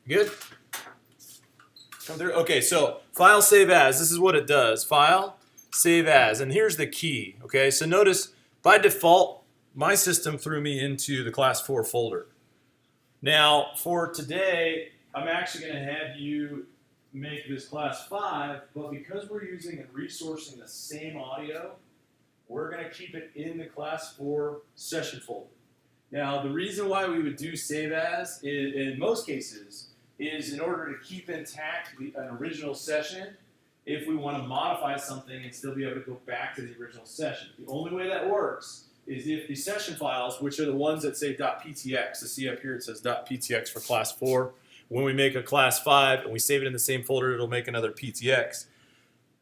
Good? Come through? Okay, so file save as. This is what it does. File save as. And here's the key. Okay, so notice by default, my system threw me into the class 4 folder. Now, for today, I'm actually going to have you make this class 5, but because we're using and resourcing the same audio, we're going to keep it in the class 4 session folder. Now, the reason why we would do save as, in most cases, is in order to keep intact an original session if we want to modify something and still be able to go back to the original session. The only way that works is if the session files, which are the ones that say .ptx, so see up here it says .ptx for class 4. When we make a class 5 and we save it in the same folder, it'll make another ptx.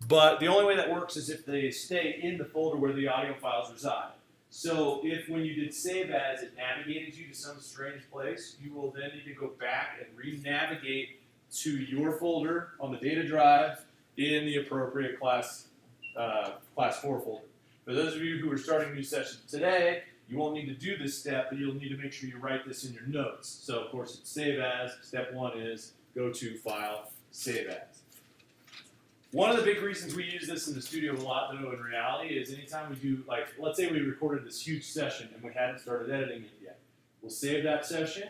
But the only way that works is if they stay in the folder where the audio files reside. So if when you did save as, it navigated you to some strange place, you will then need to go back and re-navigate to your folder on the data drive in the appropriate class 4 folder. For those of you who are starting a new session today, you won't need to do this step, but you'll need to make sure you write this in your notes. So of course it's save as. Step 1 is go to file, save as. One of the big reasons we use this in the studio a lot, though, in reality, is anytime we do, like, let's say we recorded this huge session and we hadn't started editing it yet. We'll save that session,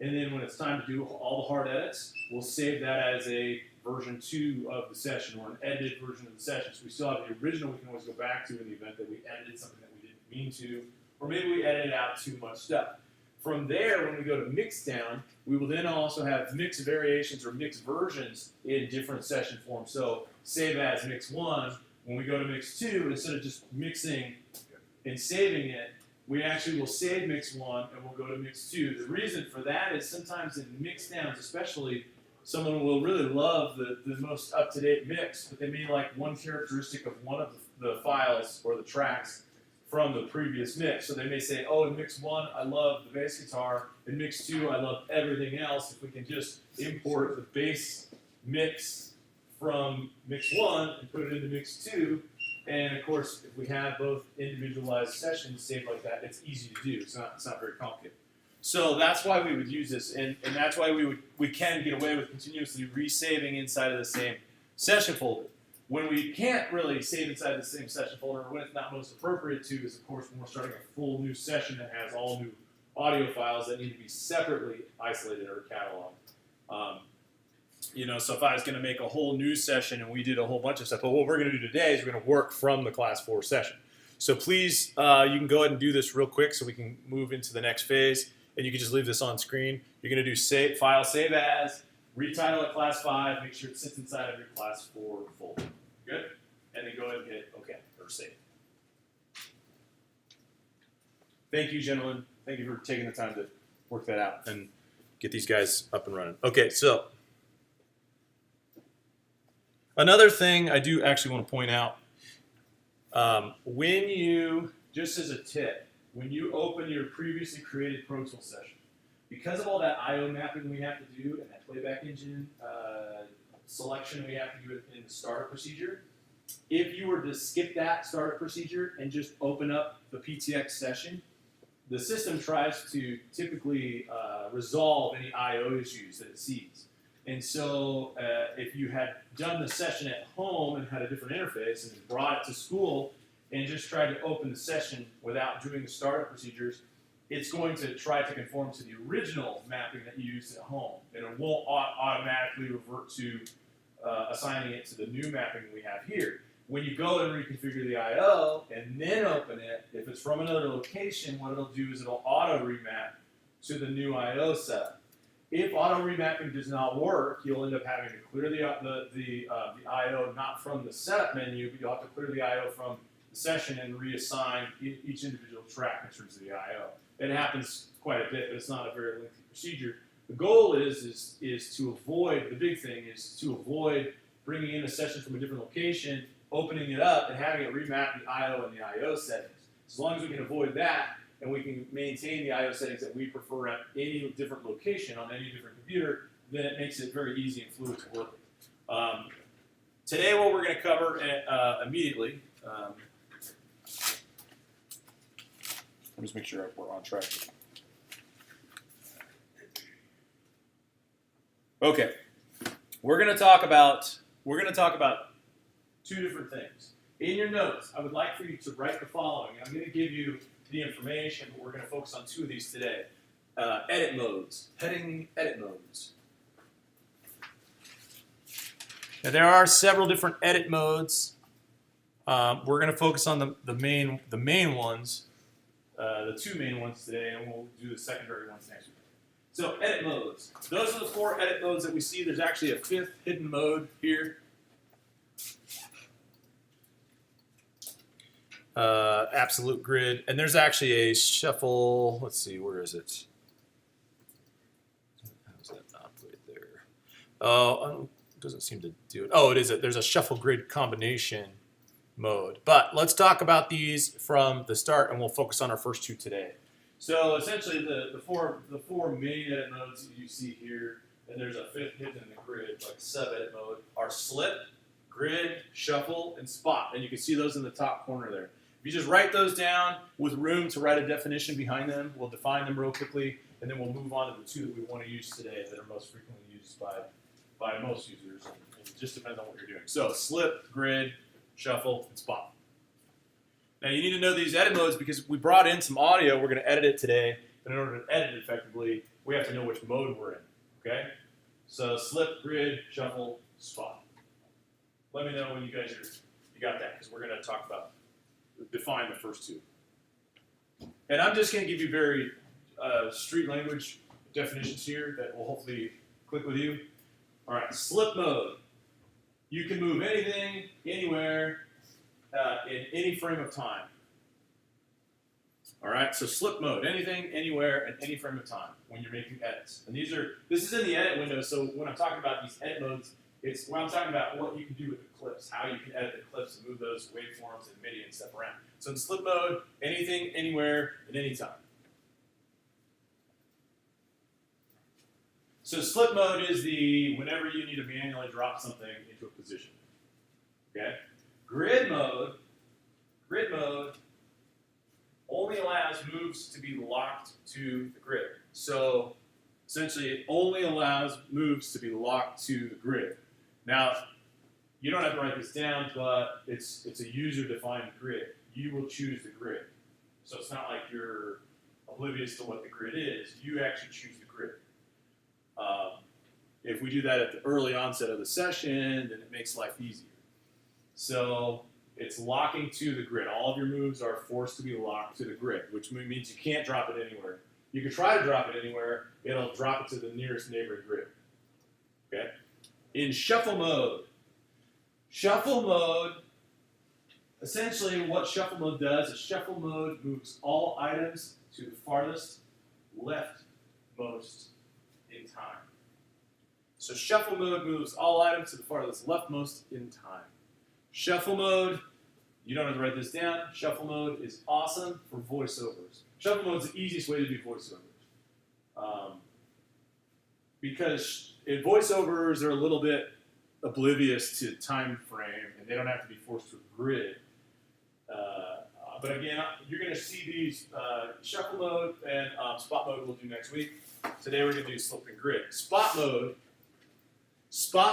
and then when it's time to do all the hard edits, we'll save that as a version 2 of the session, or an edited version of the session. So we still have the original we can always go back to in the event that we edited something that we didn't mean to, or maybe we edited out too much stuff. From there, when we go to mix down, we will then also have mix variations or mix versions in different session forms. So save as mix 1, when we go to mix 2, instead of just mixing and saving it, we actually will save mix 1 and we'll go to mix 2. The reason for that is sometimes in mix downs especially, someone will really love the most up-to-date mix, but they may like one characteristic of one of the files or the tracks from the previous mix. So they may say, oh, in mix 1, I love the bass guitar. In mix 2, I love everything else. If we can just import the bass mix from mix 1 and put it into mix 2, and of course, if we have both individualized sessions saved like that, it's easy to do. It's not very complicated. So that's why we would use this, and that's why we can get away with continuously resaving inside of the same session folder. When we can't really save inside the same session folder, or when it's not most appropriate to, is of course when we're starting a full new session that has all new audio files that need to be separately isolated or cataloged. So if I was going to make a whole new session and we did a whole bunch of stuff, but what we're going to do today is we're going to work from the class 4 session. So please, you can go ahead and do this real quick so we can move into the next phase, and you can just leave this on screen. You're going to do file save as, retitle it class 5, make sure it sits inside of your class 4 folder. Good? And then go ahead and hit OK or save. Thank you, gentlemen. Thank you for taking the time to work that out and get these guys up and running. Okay, so another thing I do actually want to point out, when you, just as a tip, when you open your previously created Pro Tools session, because of all that I/O mapping we have to do and that playback engine selection we have to do in the startup procedure, if you were to skip that startup procedure and just open up the PTX session, the system tries to typically resolve any I/O issues that it sees. And so if you had done the session at home and had a different interface and brought it to school and just tried to open the session without doing the startup procedures, it's going to try to conform to the original mapping that you used at home, and it won't automatically revert to assigning it to the new mapping we have here. When you go and reconfigure the I/O and then open it, if it's from another location, what it'll do is it'll auto remap to the new I/O setup. If auto remapping does not work, you'll end up having to clear the I/O not from the setup menu, but you'll have to clear the I/O from the session and reassign each individual track in terms of the I/O. It happens quite a bit, but it's not a very lengthy procedure. The goal is to avoid, the big thing is to avoid bringing in a session from a different location, opening it up, and having it remap the I/O and the I/O settings. As long as we can avoid that, and we can maintain the I/O settings that we prefer at any different location on any different computer, then it makes it very easy and fluid to work with. Today what we're going to cover immediately, let me just make sure we're on track. Okay, we're gonna talk about two different things. In your notes, I would like for you to write the following. I'm going to give you the information, but we're going to focus on two of these today. Edit modes, heading edit modes. Now there are several different edit modes. We're going to focus on the main ones, the two main ones today, and we'll do the secondary ones next week. So edit modes. Those are the 4 edit modes that we see. There's actually a 5th hidden mode here. Absolute grid, and there's actually a shuffle. Let's see, where is it? How's that not right there? Oh, it doesn't seem to do it. Oh, it is. There's a shuffle grid combination mode. But let's talk about these from the start, and we'll focus on our first 2 today. So essentially, the four main edit modes that you see here, and there's a 5th hidden in the grid, like sub-edit mode, are slip, grid, shuffle, and spot. And you can see those in the top corner there. If you just write those down with room to write a definition behind them, we'll define them real quickly, and then we'll move on to the 2 that we want to use today that are most frequently used by most users. And it just depends on what you're doing. So slip, grid, shuffle, and spot. Now you need to know these edit modes because we brought in some audio. We're going to edit it today, but in order to edit it effectively, we have to know which mode we're in. Okay? So slip, grid, shuffle, spot. Let me know when you guys you got that, because we're going to define the first 2. And I'm just going to give you very street language definitions here that will hopefully click with you. All right, slip mode. You can move anything, anywhere, in any frame of time. All right, so slip mode, anything, anywhere, in any frame of time when you're making edits. And this is in the edit window, so when I'm talking about these edit modes, it's when I'm talking about what you can do with the clips, how you can edit the clips and move those waveforms and MIDI and stuff around. So in slip mode, anything, anywhere, at any time. So slip mode is whenever you need to manually drop something into a position. Okay? Grid mode only allows moves to be locked to the grid. So essentially it only allows moves to be locked to the grid. Now, you don't have to write this down, but it's a user-defined grid. You will choose the grid. So it's not like you're oblivious to what the grid is. You actually choose the grid. If we do that at the early onset of the session, then it makes life easier. So it's locking to the grid. All of your moves are forced to be locked to the grid, which means you can't drop it anywhere. You can try to drop it anywhere. It'll drop it to the nearest neighboring grid. Okay? In shuffle mode, essentially what shuffle mode does is shuffle mode moves all items to the farthest leftmost in time. So shuffle mode moves all items to the farthest leftmost in time. Shuffle mode, you don't have to write this down. Shuffle mode is awesome for voiceovers. Shuffle mode is the easiest way to do voiceovers. Because in voiceovers, they're a little bit oblivious to time frame, and they don't have to be forced to a grid. But again, you're going to see these shuffle mode and spot mode we'll do next week. Today we're going to do slip and grid. Spot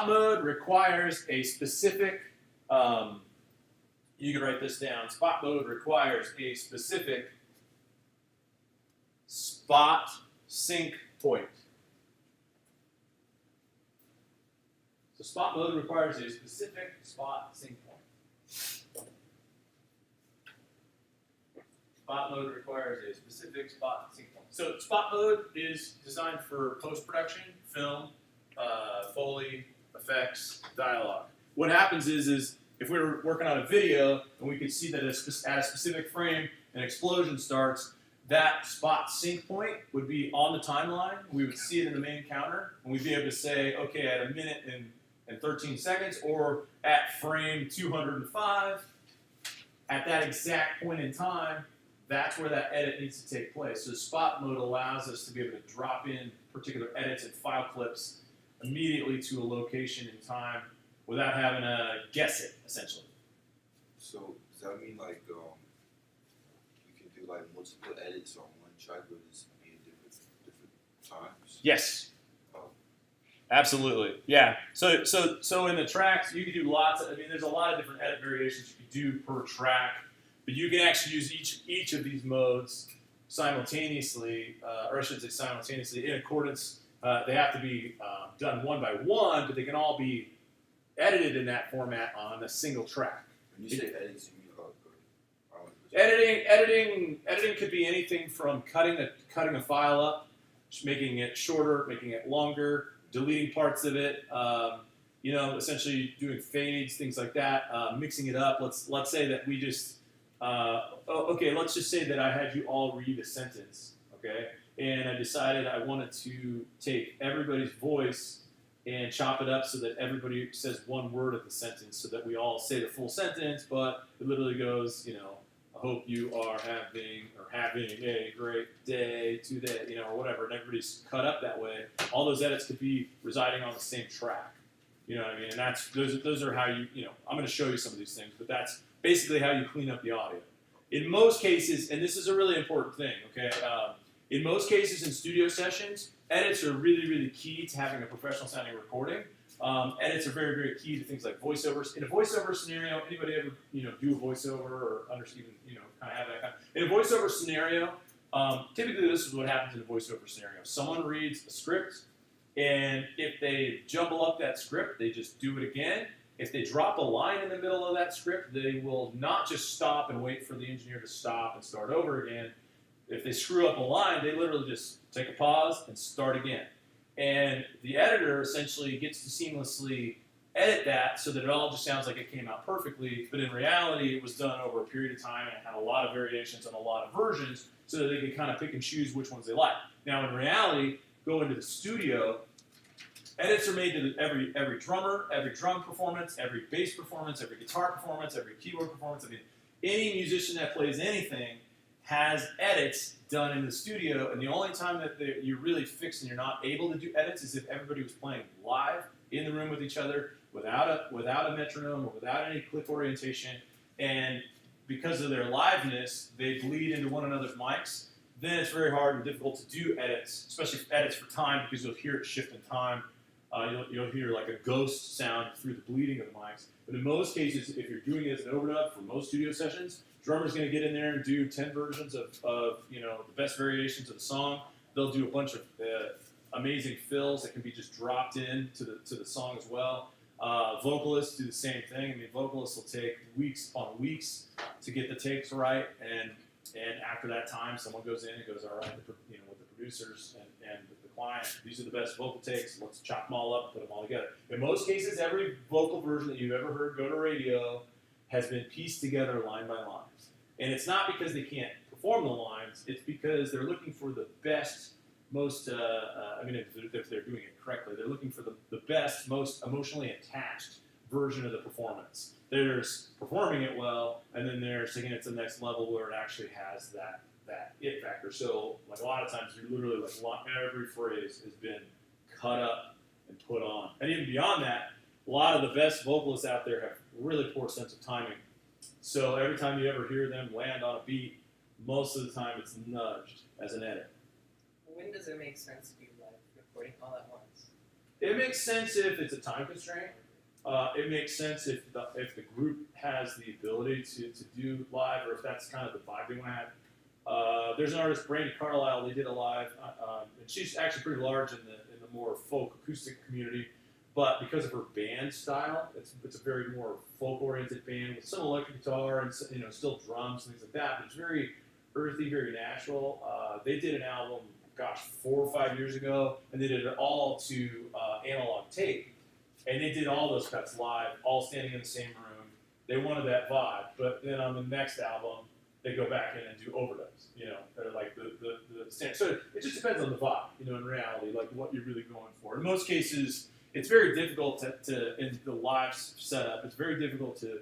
mode requires a specific, you can write this down, spot mode requires a specific spot sync point. So spot mode requires a specific spot sync point. Spot mode requires a specific spot sync point. So spot mode is designed for post-production, film, Foley, effects, dialogue. What happens is if we were working on a video and we could see that at a specific frame an explosion starts, that spot sync point would be on the timeline. We would see it in the main counter, and we'd be able to say, okay, at a minute and 13 seconds, or at frame 205, at that exact point in time, that's where that edit needs to take place. So spot mode allows us to be able to drop in particular edits and file clips immediately to a location in time without having to guess it, essentially. So does that mean like we can do like multiple edits on one track, but it's be in different times? Yes. Oh. Absolutely, yeah. So in the tracks, you can do lots of. I mean, there's a lot of different edit variations you can do per track, but you can actually use each of these modes simultaneously, or I should say simultaneously, in accordance. They have to be done one by one, but they can all be edited in that format on a single track. When you say editing, you mean Editing could be anything from cutting a file up, making it shorter, making it longer, deleting parts of it, essentially doing fades, things like that, mixing it up. Let's say that we just, let's just say that I had you all read a sentence, okay, and I decided I wanted to take everybody's voice and chop it up so that everybody says one word of the sentence, so that we all say the full sentence, but it literally goes, I hope you are having a great day today, or whatever, and everybody's cut up that way. All those edits could be residing on the same track. You know what I mean? And those are how you, I'm going to show you some of these things, but that's basically how you clean up the audio. In most cases, and this is a really important thing, okay? In most cases in studio sessions, edits are really, really key to having a professional sounding recording. Edits are very, very key to things like voiceovers. In a voiceover scenario, anybody ever, do a voiceover or even, kind of have that kind of. In a voiceover scenario, typically this is what happens in a voiceover scenario. Someone reads a script, and if they jumble up that script, they just do it again. If they drop a line in the middle of that script, they will not just stop and wait for the engineer to stop and start over again. If they screw up a line, they literally just take a pause and start again. And the editor essentially gets to seamlessly edit that so that it all just sounds like it came out perfectly, but in reality it was done over a period of time and it had a lot of variations and a lot of versions so that they can kind of pick and choose which ones they like. Now in reality, go into the studio, edits are made to every drummer, every drum performance, every bass performance, every guitar performance, every keyboard performance. I mean, any musician that plays anything has edits done in the studio, and the only time that you're really fixed and you're not able to do edits is if everybody was playing live in the room with each other without a metronome or without any click orientation, and because of their liveness, they bleed into one another's mics. Then it's very hard and difficult to do edits, especially edits for time, because you'll hear it shift in time. You'll hear like a ghost sound through the bleeding of the mics. But in most cases, if you're doing it as an overdub for most studio sessions, drummer's going to get in there and do 10 versions of the best variations of the song. They'll do a bunch of amazing fills that can be just dropped in to the song as well. Vocalists do the same thing. I mean, vocalists will take weeks upon weeks to get the takes right, and after that time, someone goes in and goes, all right, with the producers and the client, these are the best vocal takes. Let's chop them all up, put them all together. In most cases, every vocal version that you've ever heard go to radio has been pieced together line by line. And it's not because they can't perform the lines, it's because they're looking for the best, most, if they're doing it correctly, they're looking for the best, most emotionally attached version of the performance. There's performing it well, and then there's taking it to the next level where it actually has that it factor. So, like a lot of times, you're literally every phrase has been cut up and put on. And even beyond that, a lot of the best vocalists out there have really poor sense of timing. So every time you ever hear them land on a beat, most of the time it's nudged as an edit. When does it make sense to be live recording all at once? It makes sense if it's a time constraint. It makes sense if the group has the ability to do live, or if that's kind of the vibe they want to have. There's an artist, Brandy Carlisle. They did a live, and she's actually pretty large in the more folk acoustic community. But because of her band style, it's a very more folk-oriented band with some electric guitar and still drums and things like that. But it's very earthy, very natural. They did an album, 4 or 5 years ago, and they did it all to analog tape. And they did all those cuts live, all standing in the same room. They wanted that vibe. But then on the next album, they go back in and do overdubs. They're like the standard. So it just depends on the vibe. In reality, like what you're really going for. In most cases, it's very difficult to in the live setup. It's very difficult to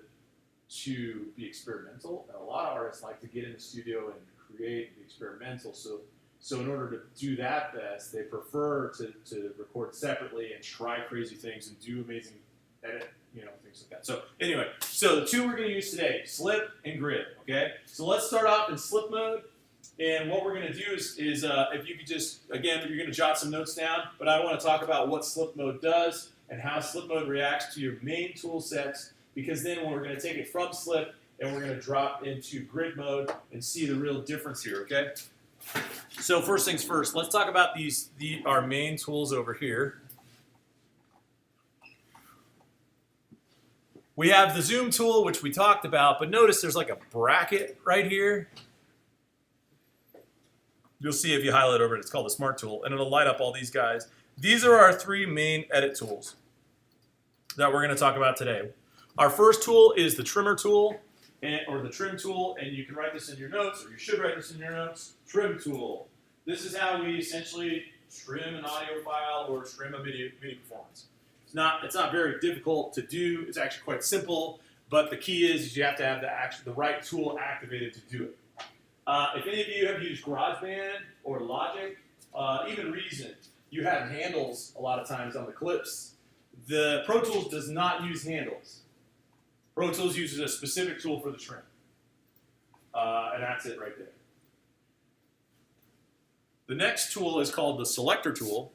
be experimental, and a lot of artists like to get in the studio and create the experimental. So in order to do that best, they prefer to record separately and try crazy things and do amazing edit, things like that. So anyway, so the two we're going to use today, slip and grid. Okay, so let's start off in slip mode. And what we're going to do is if you could just, again, you're going to jot some notes down, but I want to talk about what slip mode does and how slip mode reacts to your main tool sets, because then we're going to take it from slip and we're going to drop into grid mode and see the real difference here, okay? So first things first, let's talk about our main tools over here. We have the zoom tool, which we talked about, but notice there's like a bracket right here. You'll see if you highlight over it, it's called the Smart tool, and it'll light up all these guys. These are our three main edit tools that we're going to talk about today. Our first tool is the trimmer tool, or the trim tool, and you can write this in your notes, or you should write this in your notes. Trim tool. This is how we essentially trim an audio file or trim a MIDI performance. It's not very difficult to do. It's actually quite simple, but the key is you have to have the right tool activated to do it. If any of you have used GarageBand or Logic, even Reason, you have handles a lot of times on the clips. The Pro Tools does not use handles. Pro Tools uses a specific tool for the trim. And that's it right there. The next tool is called the selector tool.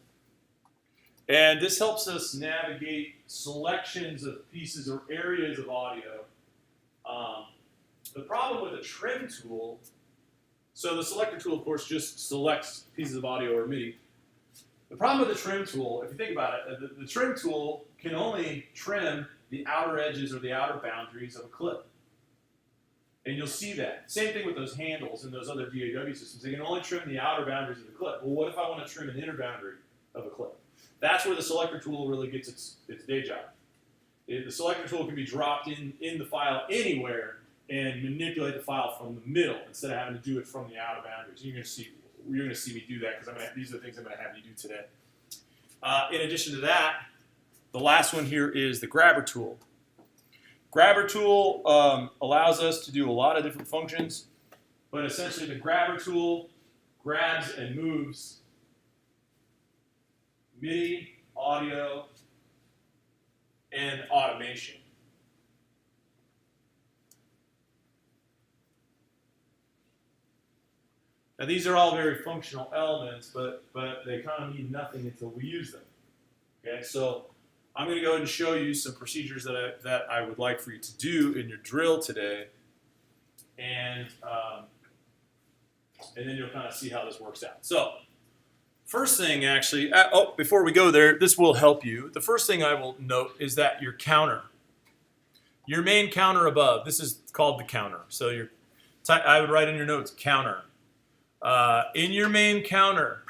And this helps us navigate selections of pieces or areas of audio. The problem with the trim tool, so the selector tool, of course, just selects pieces of audio or MIDI. The problem with the trim tool, if you think about it, the trim tool can only trim the outer edges or the outer boundaries of a clip. And you'll see that. Same thing with those handles and those other DAW systems. They can only trim the outer boundaries of the clip. Well, what if I want to trim an inner boundary of a clip? That's where the selector tool really gets its day job. The selector tool can be dropped in the file anywhere and manipulate the file from the middle instead of having to do it from the outer boundaries. You're going to see me do that because these are the things I'm going to have you do today. In addition to that, the last one here is the grabber tool. Grabber tool allows us to do a lot of different functions, but essentially the grabber tool grabs and moves MIDI, audio, and automation. Now these are all very functional elements, but they kind of mean nothing until we use them. Okay, so I'm going to go ahead and show you some procedures that I would like for you to do in your drill today, and then you'll kind of see how this works out. So first thing, actually, before we go there, this will help you. The first thing I will note is that your counter, your main counter above, this is called the counter. So I would write in your notes, counter. In your main counter,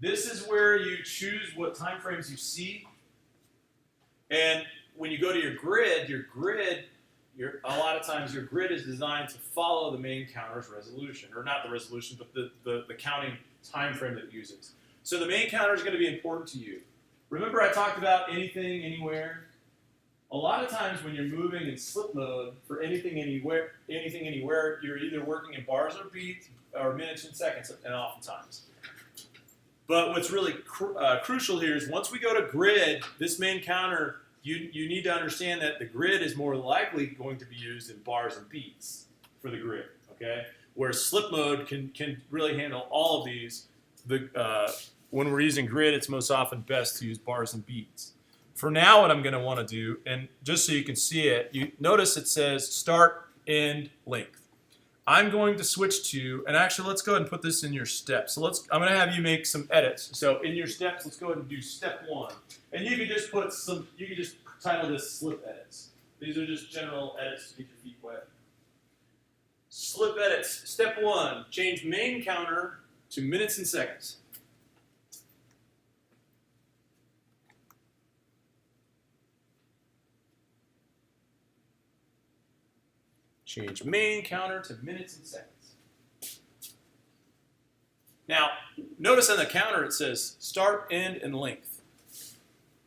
this is where you choose what time frames you see. And when you go to your grid, a lot of times your grid is designed to follow the main counter's resolution, or not the resolution, but the counting time frame that it uses. So the main counter is going to be important to you. Remember I talked about anything, anywhere? A lot of times when you're moving in slip mode for anything, anywhere, you're either working in bars or beats, or minutes and seconds, and oftentimes. But what's really crucial here is once we go to grid, this main counter, you need to understand that the grid is more likely going to be used in bars and beats for the grid, okay? Whereas slip mode can really handle all of these. When we're using grid, it's most often best to use bars and beats. For now, what I'm going to want to do, and just so you can see it, you notice it says start, end, length. I'm going to switch to, and actually let's go ahead and put this in your steps. So I'm going to have you make some edits. So in your steps, let's go ahead and do step 1. And you can just title this slip edits. These are just general edits to get your feet wet. Slip edits. Step 1, change main counter to minutes and seconds. Change main counter to minutes and seconds. Now, notice on the counter it says start, end, and length.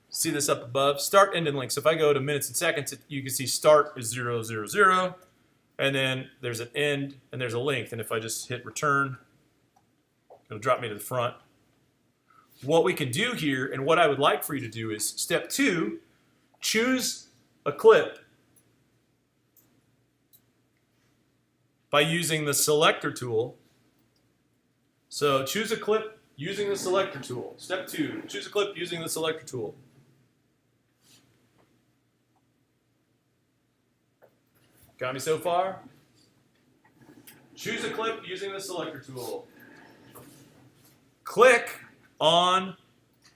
See this up above? Start, end, and length. So if I go to minutes and seconds, you can see start is 0, 0, 0, and then there's an end, and there's a length. And if I just hit return, it'll drop me to the front. What we can do here, and what I would like for you to do is step 2, choose a clip. by using the selector tool. So choose a clip using the selector tool. Step 2, choose a clip using the selector tool. Got me so far? Choose a clip using the selector tool. Click on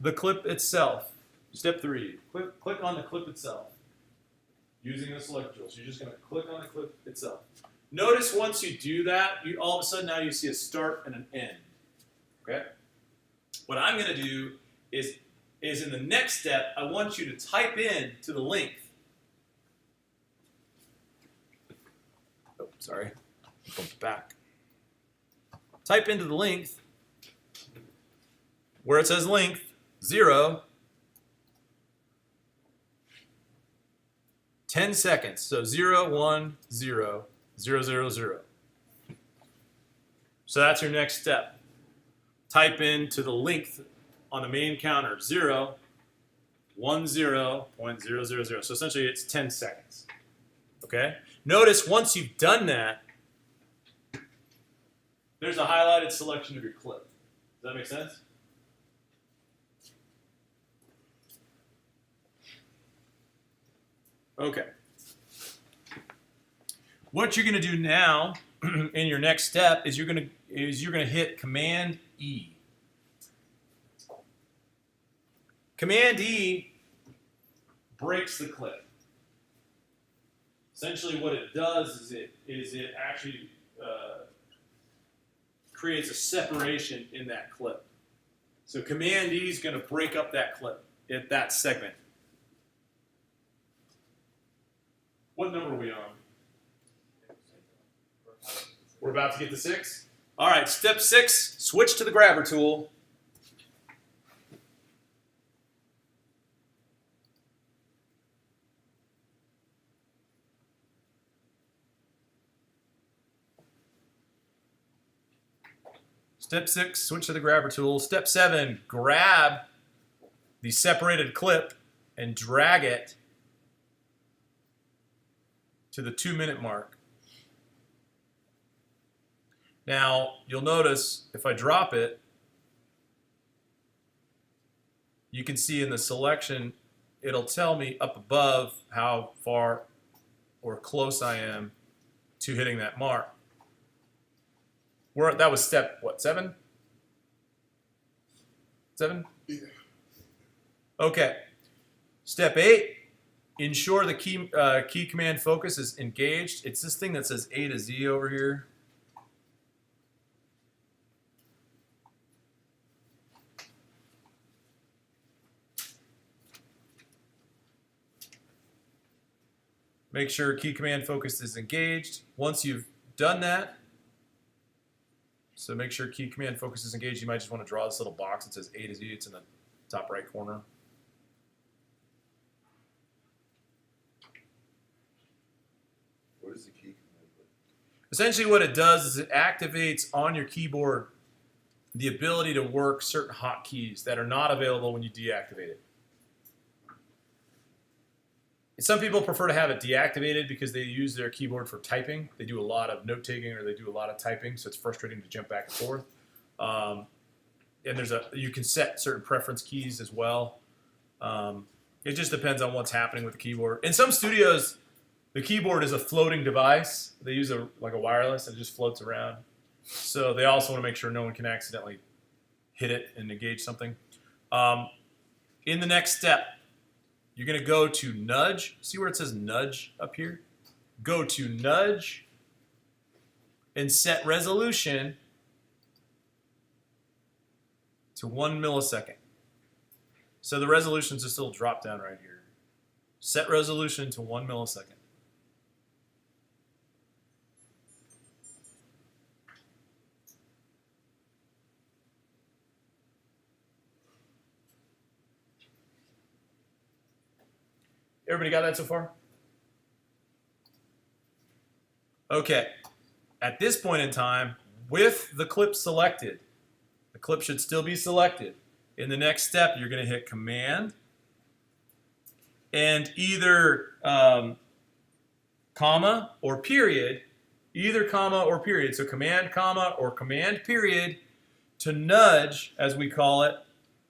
the clip itself. Step 3, click on the clip itself using the selector tool. So you're just going to click on the clip itself. Notice once you do that, all of a sudden now you see a start and an end. Okay? What I'm going to do is in the next step, I want you to type in to the length. Oh, sorry. Bumped back. Type into the length where it says length 0, 10 seconds. So 0, 1, 0, 0, 0, 0. So that's your next step. Type in to the length on the main counter 0, 1, 0.000. So essentially it's 10 seconds. Okay? Notice once you've done that, there's a highlighted selection of your clip. Does that make sense? Okay. What you're going to do now in your next step is you're going to hit Command E. Command E breaks the clip. Essentially, what it does is it actually creates a separation in that clip. So Command E is going to break up that clip, that segment. What number are we on? We're about to get to 6. All right, step 6, switch to the grabber tool. Step 6, switch to the grabber tool. Step 7, grab the separated clip and drag it to the 2-minute mark. Now, you'll notice if I drop it, you can see in the selection, it'll tell me up above how far or close I am to hitting that mark. That was step, what, 7? 7? Yeah. Okay. Step 8, ensure the key command focus is engaged. It's this thing that says A to Z over here. Make sure key command focus is engaged. Once you've done that, so make sure key command focus is engaged. You might just want to draw this little box that says A to Z. It's in the top right corner. What is the key command? Essentially what it does is it activates on your keyboard the ability to work certain hotkeys that are not available when you deactivate it. Some people prefer to have it deactivated because they use their keyboard for typing. They do a lot of note-taking or they do a lot of typing, so it's frustrating to jump back and forth. And you can set certain preference keys as well. It just depends on what's happening with the keyboard. In some studios, the keyboard is a floating device. They use like a wireless and it just floats around. So they also want to make sure no one can accidentally hit it and engage something. In the next step, you're going to go to nudge. See where it says nudge up here? Go to nudge and set resolution to 1 millisecond. So the resolution is just a little drop down right here. Set resolution to 1 millisecond. Everybody got that so far? Okay. At this point in time, with the clip selected, the clip should still be selected. In the next step, you're going to hit Command and either comma or period Either comma or period. So command comma or command period to nudge, as we call it,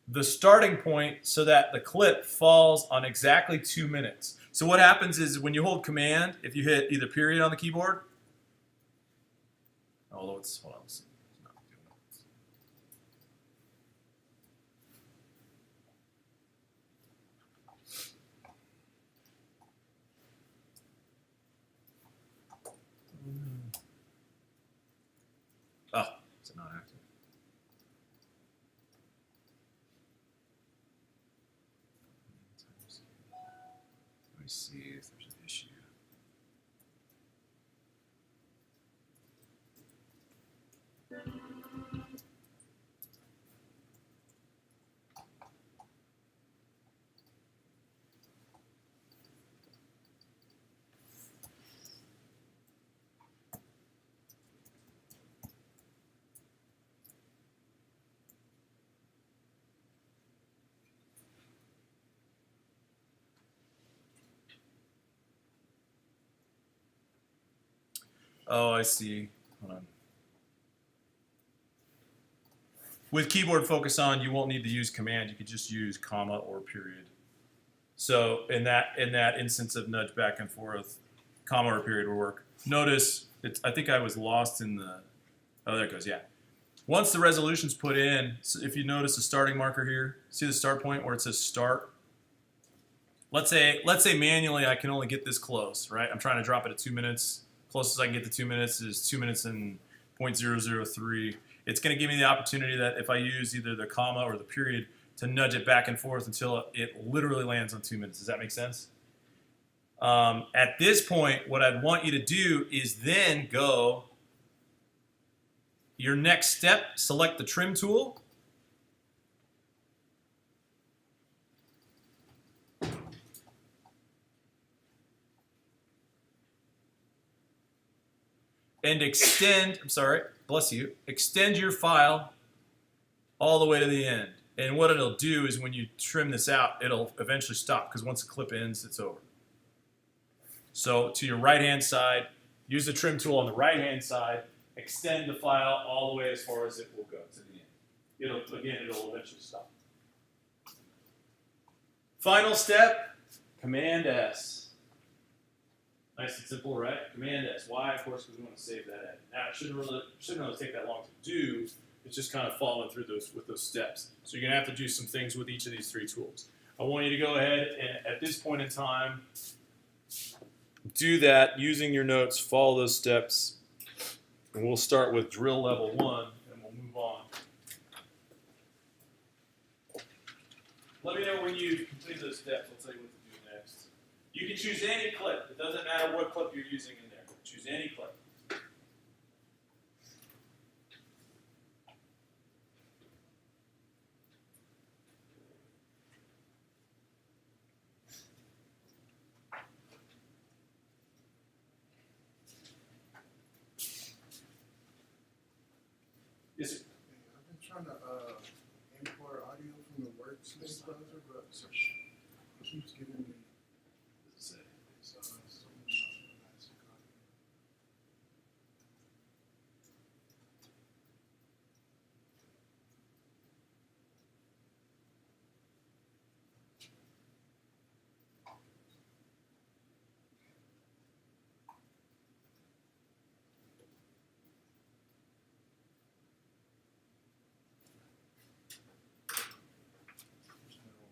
the starting point so that the clip falls on exactly 2 minutes. So what happens is when you hold command, if you hit either period on the keyboard, although it's, hold on, let's see. It's not doing it. Oh, is it not active? Let me see if there's an issue. Oh, I see. Hold on. With keyboard focus on, you won't need to use command. You could just use comma or period. So in that instance of nudge back and forth, comma or period will work. Notice, I think I was lost in the, oh, there it goes, yeah. Once the resolution's put in, so if you notice the starting marker here, see the start point where it says start? Let's say manually I can only get this close, right? I'm trying to drop it at 2 minutes. Closest I can get to 2 minutes is 2 minutes and 0.003. It's going to give me the opportunity that if I use either the comma or the period to nudge it back and forth until it literally lands on 2 minutes. Does that make sense? At this point, what I'd want you to do is then go, your next step, select the trim tool. And extend, I'm sorry, bless you, extend your file all the way to the end. And what it'll do is when you trim this out, it'll eventually stop because once the clip ends, it's over. So to your right-hand side, use the trim tool on the right-hand side, extend the file all the way as far as it will go to the end. It'll eventually stop. Final step, Command S. Nice and simple, right? Command S. Why? Of course, because we want to save that edit. Now, it shouldn't really take that long to do. It's just kind of following through with those steps. So you're going to have to do some things with each of these three tools. I want you to go ahead and, at this point in time, do that using your notes. Follow those steps. And we'll start with drill level 1, and we'll move on. Let me know when you've completed those steps. I'll tell you what to do next. You can choose any clip. It doesn't matter what clip you're using in there. Choose any clip. Yes, sir. I've been trying to import audio from the Workspace browser, but it keeps giving me it's something about the audio. There's no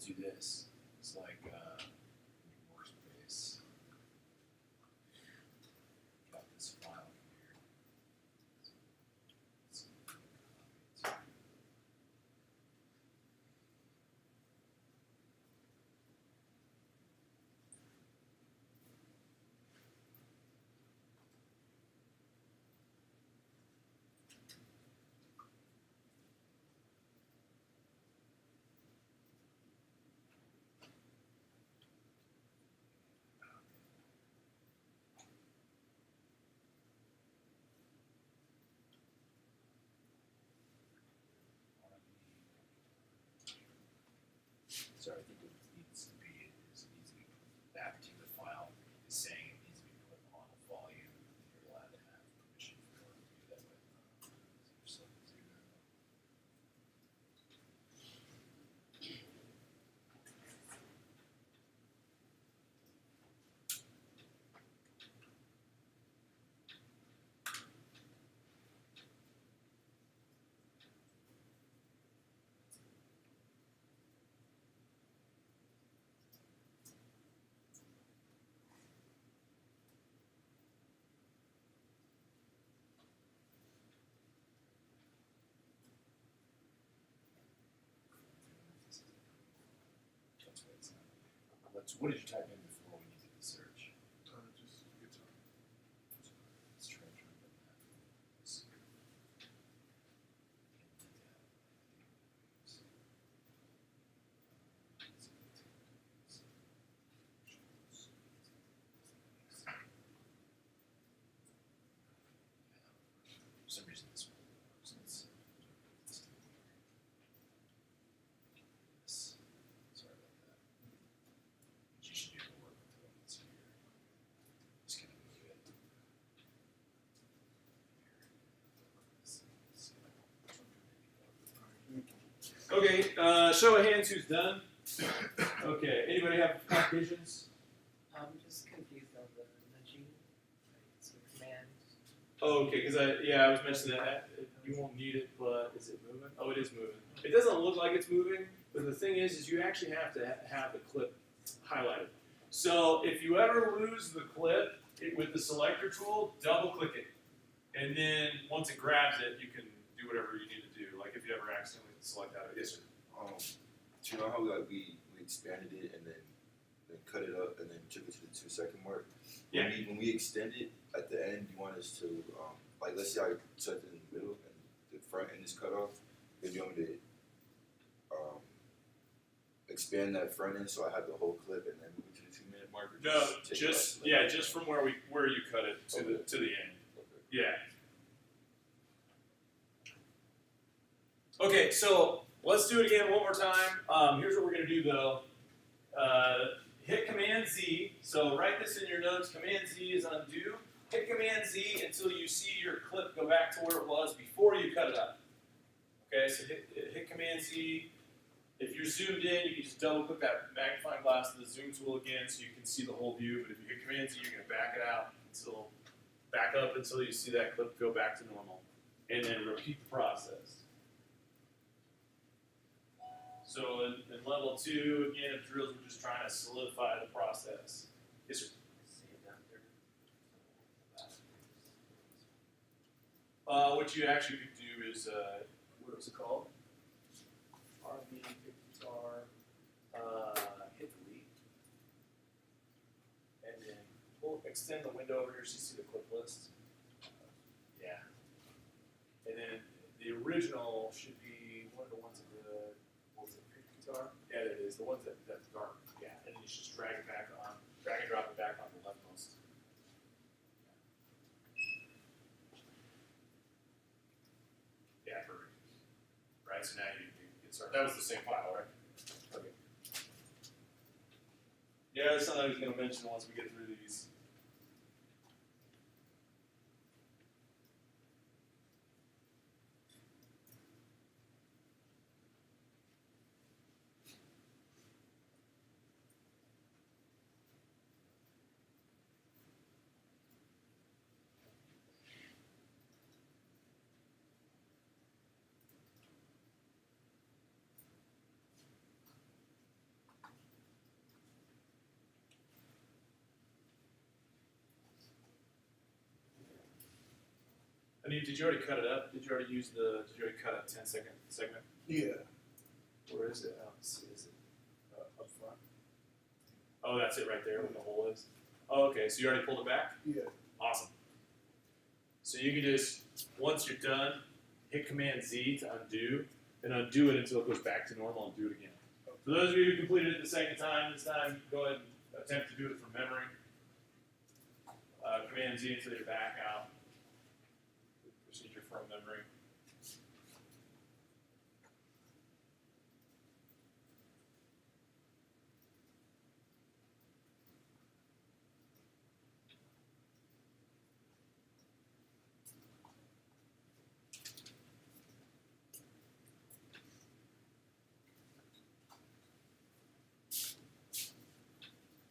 do this. It's like workspace. Got this file here. So I think what it needs to be is it needs to be that particular file is saying it needs to be put on a volume you're allowed to have permission for to do that with. So zero. That's what it's not. What did you type in before when you did the search? Just guitar. Let's try to put that. For some reason this one works. Sorry about that. You should be able to work with what it's here. Just kind of move it. Okay, show of hands who's done. Okay, anybody have complications? I'm just confused on the nudging. It's a command. Oh, okay, because I was mentioning that you won't need it, but is it moving? Oh, it is moving. It doesn't look like it's moving, but the thing is you actually have to have the clip highlighted. So if you ever lose the clip with the selector tool, double click it, and then once it grabs it, you can do whatever you need to do. Like if you ever accidentally select out of it. Yes, sir. Do you know how like we expanded it and then cut it up and then took it to the 2-second mark? Yeah. When we extend it at the end, you want us to like let's say I set it in the middle and the front end is cut off. Then you want me to expand that front end so I have the whole clip and then move it to the 2-minute mark? Or No, take just it like, just from where you cut it to the end. Okay. Yeah. Okay, so let's do it again one more time. Here's what we're gonna do though. Hit Command Z. So write this in your notes. Command Z is undo. Hit Command Z until you see your clip go back to where it was before you cut it up. Okay, so hit Command Z. If you're zoomed in, you can just double click that magnifying glass to the zoom tool again so you can see the whole view. But if you hit Command Z, you're going to back it out back up until you see that clip go back to normal. And then repeat the process. So in level 2, again, of drills, we're just trying to solidify the process. Yes, sir. Save after. What you actually could do is, what was it called? RV, pick guitar, hit delete, and then extend the window over here so you see the clip list. Yeah. And then the original should be one of the ones that what was it, pick guitar? Yeah, it is. The ones that's dark. Yeah. And then you just drag and drop it back on the leftmost. Yeah, perfect. Right, so now you can start. That was the same file, right? Okay. Yeah, that's something I was going to mention once we get through these. And did you already cut it up? Did you already cut a 10-second segment? Yeah. Where is it? I don't see. Is it up front? Oh, that's it right there where the hole is. Oh, okay. So you already pulled it back? Yeah. Awesome. So you can just, once you're done, hit Command Z to undo, and undo it until it goes back to normal and do it again. For those of you who completed it the second time, this time go ahead and attempt to do it from memory. Command Z until you're back out. Procedure from memory.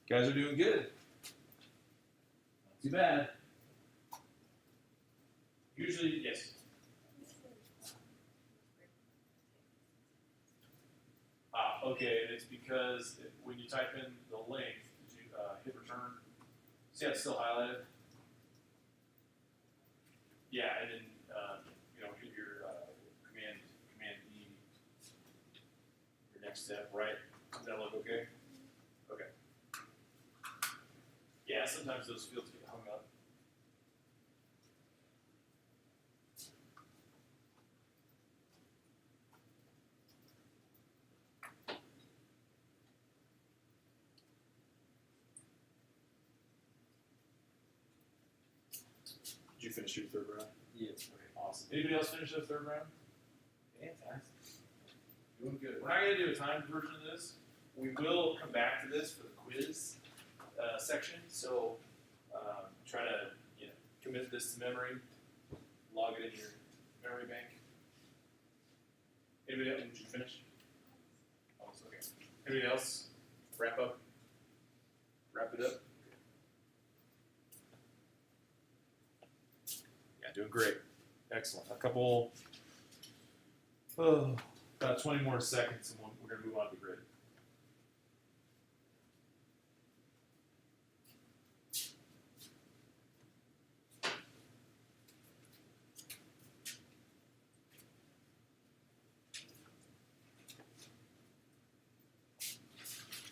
Guys are doing good. Not too bad. Usually, yes. Okay, and it's because when you type in the link, did you hit return? See how it's still highlighted? Yeah, and then hit your command E. Your next step, right? Does that look okay? Okay. Yeah, sometimes those fields get hung up. Did you finish your third round? Yes. Okay, awesome. Anybody else finish their third round? Fantastic. Doing good. We're not going to do a timed version of this. We will come back to this for the quiz section. So try to commit this to memory. Log it in your memory bank. Anybody else? Did you finish? Almost okay. Anybody else? Wrap up. Wrap it up. Yeah, doing great. Excellent. A couple, about 20 more seconds, and we're going to move on to the grid.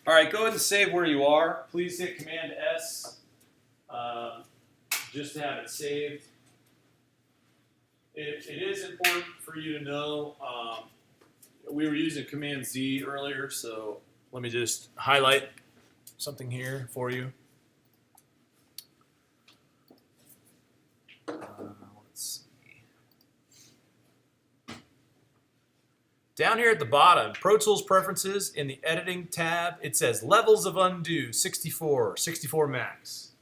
All right, go ahead and save where you are. Please hit Command S just to have it saved. It is important for you to know, we were using Command Z earlier, so let me just highlight something here for you. Let's see. Down here at the bottom, Pro Tools Preferences, in the Editing tab, it says Levels of Undo, 64 max.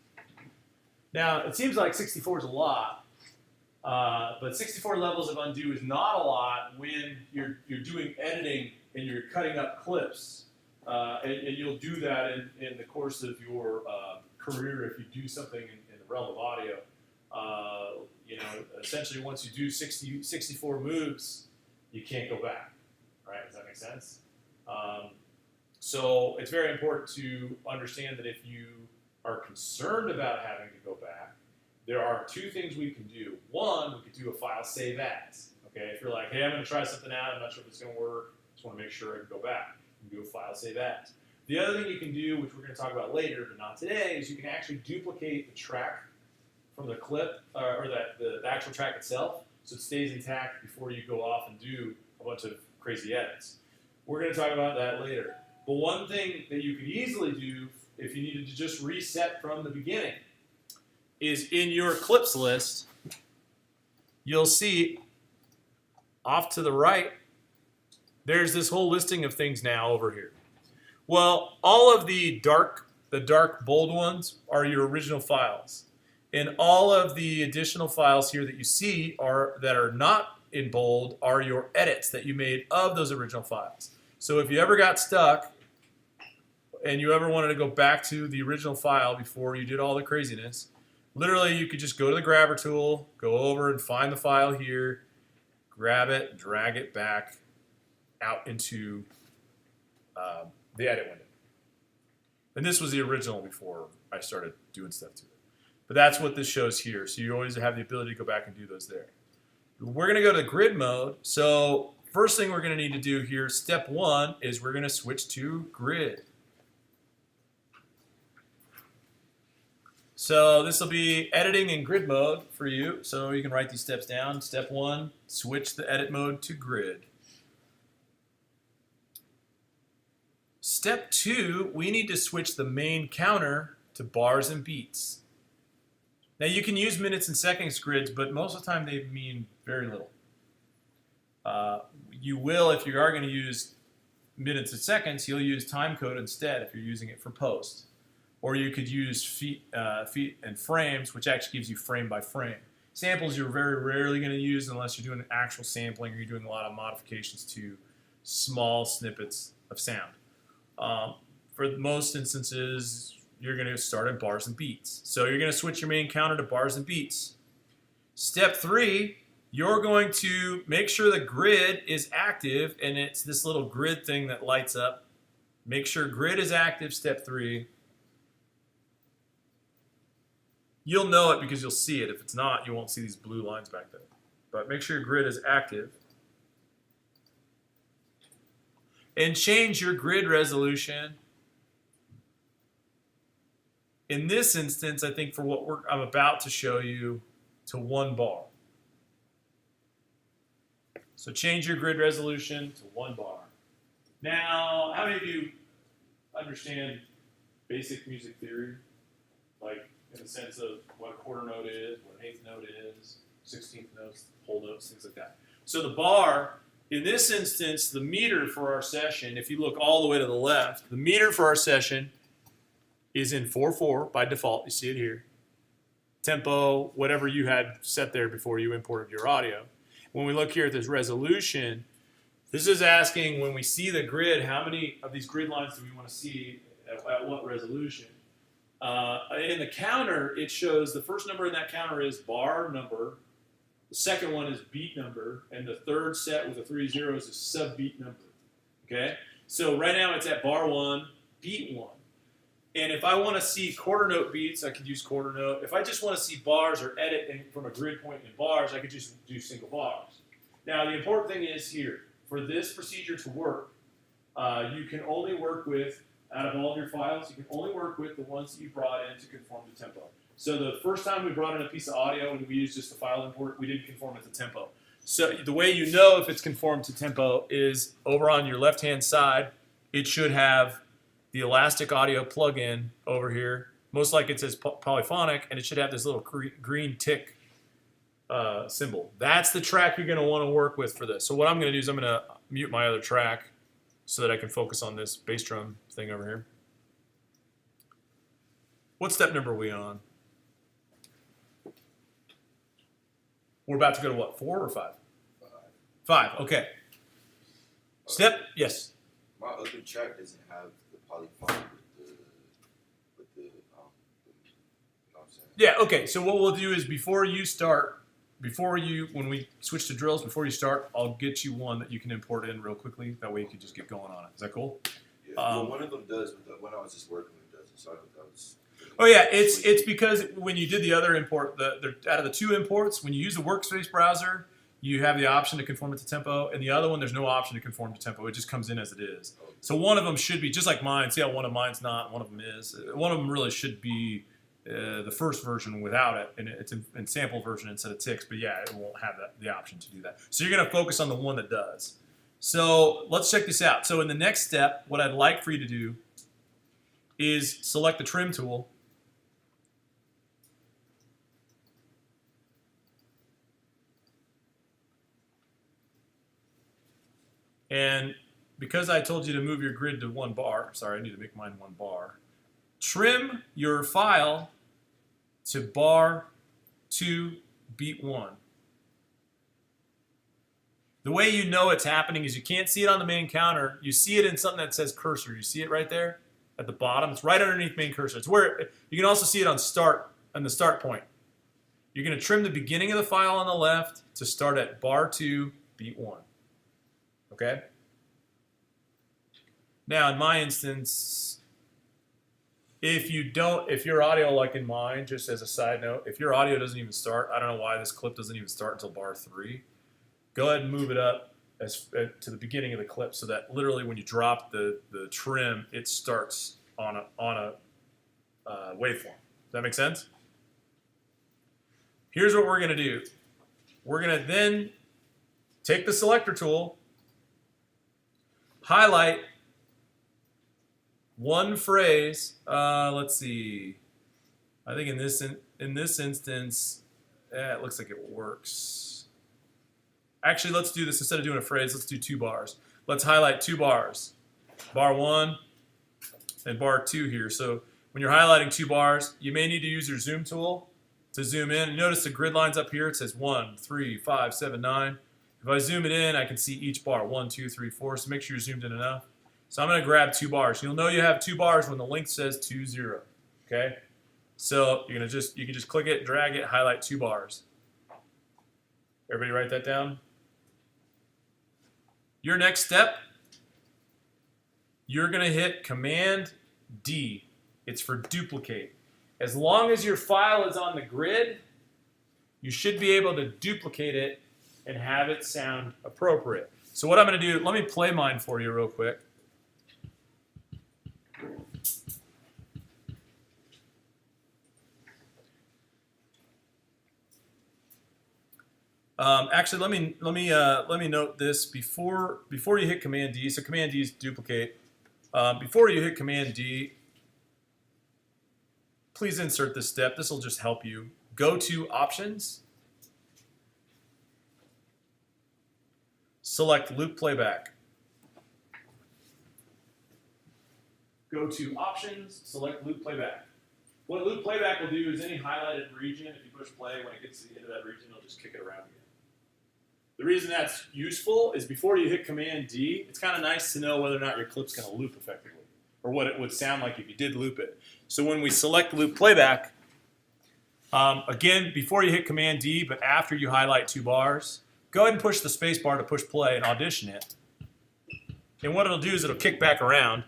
Now, it seems like 64 is a lot, but 64 levels of undo is not a lot when you're doing editing and you're cutting up clips. And you'll do that in the course of your career if you do something in the realm of audio. Essentially once you do 64 moves, you can't go back, right? Does that make sense? So it's very important to understand that if you are concerned about having to go back, there are two things we can do. One, we could do a file save as. Okay, if you're like, hey, I'm going to try something out, I'm not sure if it's going to work, just want to make sure I can go back. You can do a file save as. The other thing you can do, which we're going to talk about later, but not today, is you can actually duplicate the track from the clip, or the actual track itself, so it stays intact before you go off and do a bunch of crazy edits. We're going to talk about that later. But one thing that you could easily do if you needed to just reset from the beginning is in your clips list, you'll see off to the right, there's this whole listing of things now over here. Well, all of the dark bold ones are your original files. And all of the additional files here that you see that are not in bold are your edits that you made of those original files. So if you ever got stuck and you ever wanted to go back to the original file before you did all the craziness, literally you could just go to the grabber tool, go over and find the file here, grab it, drag it back out into the edit window. And this was the original before I started doing stuff to it. But that's what this shows here. So you always have the ability to go back and do those there. We're going to go to grid mode. So first thing we're going to need to do here, step 1, is we're going to switch to grid. So this will be editing in grid mode for you. So you can write these steps down. Step 1, switch the edit mode to grid. Step 2, we need to switch the main counter to bars and beats. Now you can use minutes and seconds grids, but most of the time they mean very little. You will, if you are going to use minutes and seconds, you'll use time code instead if you're using it for post. Or you could use feet and frames, which actually gives you frame by frame. Samples you're very rarely going to use unless you're doing actual sampling or you're doing a lot of modifications to small snippets of sound. For most instances, you're going to start at bars and beats. So you're going to switch your main counter to bars and beats. Step 3, you're going to make sure the grid is active, and it's this little grid thing that lights up. Make sure grid is active, step 3. You'll know it because you'll see it. If it's not, you won't see these blue lines back there. But make sure your grid is active. And change your grid resolution. In this instance, I think for what I'm about to show you, to 1 bar. So change your grid resolution to 1 bar. Now, how many of you understand basic music theory? Like in the sense of what a quarter note is, what an eighth note is, 16th notes, whole notes, things like that. So the bar, in this instance, the meter for our session, if you look all the way to the left, the meter for our session is in 4/4 by default. You see it here. Tempo, whatever you had set there before you imported your audio. When we look here at this resolution, this is asking when we see the grid, how many of these grid lines do we want to see at what resolution? In the counter, it shows the first number in that counter is bar number, the second one is beat number, and the third set with the 3 zeros is sub-beat number. Okay? So right now it's at bar 1, beat 1. And if I want to see quarter note beats, I could use quarter note. If I just want to see bars or edit from a grid point in bars, I could just do single bars. Now the important thing is here, for this procedure to work, you can only work with, out of all of your files, you can only work with the ones that you brought in to conform to tempo. So the first time we brought in a piece of audio and we used just the file import, we didn't conform it to tempo. So the way you know if it's conformed to tempo is over on your left-hand side, it should have the Elastic Audio plugin over here. Most likely it says polyphonic, and it should have this little green tick symbol. That's the track you're going to want to work with for this. So what I'm going to do is I'm going to mute my other track so that I can focus on this bass drum thing over here. What step number are we on? We're about to go to what, 4 or 5? 5, okay. Step, yes. My other track doesn't have the polyphonic with the you know what I'm saying? Yeah, okay, so what we'll do is when we switch to drills, before you start, I'll get you one that you can import in real quickly. That way you can just get going on it. Is that cool? Yeah, well, one of them does, but the one I was just working with doesn't, so I thought that was... Oh yeah, it's because when you did the other import, out of the 2 imports, when you use the workspace browser, you have the option to conform it to tempo, and the other one, there's no option to conform to tempo. It just comes in as it is. So one of them should be, just like mine, see how one of mine's not, one of them is. One of them really should be the first version without it, and it's in sample version instead of ticks, but yeah, it won't have the option to do that. So you're going to focus on the one that does. So let's check this out. So in the next step, what I'd like for you to do is select the trim tool. And because I told you to move your grid to 1 bar, sorry, I need to make mine 1 bar, trim your file to bar 2, beat 1. The way you know it's happening is you can't see it on the main counter. You see it in something that says cursor. You see it right there at the bottom. It's right underneath main cursor. It's where you can also see it on the start point. You're going to trim the beginning of the file on the left to start at bar 2, beat 1. Okay? Now, in my instance, if your audio, like in mine, just as a side note, if your audio doesn't even start, I don't know why this clip doesn't even start until bar 3. Go ahead and move it up to the beginning of the clip so that literally when you drop the trim, it starts on a waveform. Does that make sense? Here's what we're going to do. We're going to then take the selector tool, highlight one phrase. Let's see. I think in this instance, it looks like it works. Actually, let's do this instead of doing a phrase. Let's do 2 bars. Let's highlight 2 bars. Bar 1 and bar 2 here. So when you're highlighting 2 bars, you may need to use your zoom tool to zoom in. And notice the grid lines up here. It says 1, 3, 5, 7, 9. If I zoom it in, I can see each bar. 1, 2, 3, 4. So make sure you're zoomed in enough. So I'm going to grab 2 bars. You'll know you have 2 bars when the link says 2, 0. Okay? So you can just click it, drag it, highlight 2 bars. Everybody write that down? Your next step, you're going to hit Command D. It's for duplicate. As long as your file is on the grid, you should be able to duplicate it and have it sound appropriate. So what I'm going to do, let me play mine for you real quick. Actually, let me note this before you hit Command D. So Command D is duplicate. Before you hit Command D, please insert this step. This will just help you. Go to Options. Select Loop Playback. Go to Options, select Loop Playback. What Loop Playback will do is any highlighted region, if you push play, when it gets to the end of that region, it'll just kick it around again. The reason that's useful is before you hit Command D, it's kind of nice to know whether or not your clip's going to loop effectively, or what it would sound like if you did loop it. So when we select Loop Playback, again, before you hit Command D, but after you highlight 2 bars, go ahead and push the space bar to push play and audition it. And what it'll do is it'll kick back around.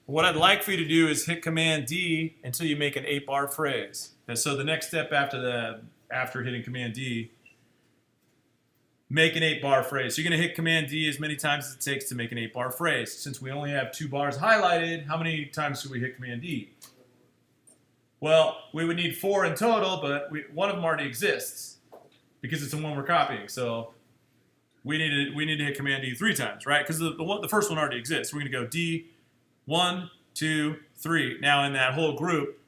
What I'd like for you to do is hit Command D until you make an 8-bar phrase. And so the next step after hitting Command D, make an 8-bar phrase. So you're going to hit Command D as many times as it takes to make an 8-bar phrase. Since we only have 2 bars highlighted, how many times should we hit Command D? Well, we would need 4 in total, but one of them already exists because it's the one we're copying. So we need to hit Command D 3 times, right? Because the first one already exists. We're going to go D, 1, 2, 3. Now in that whole group,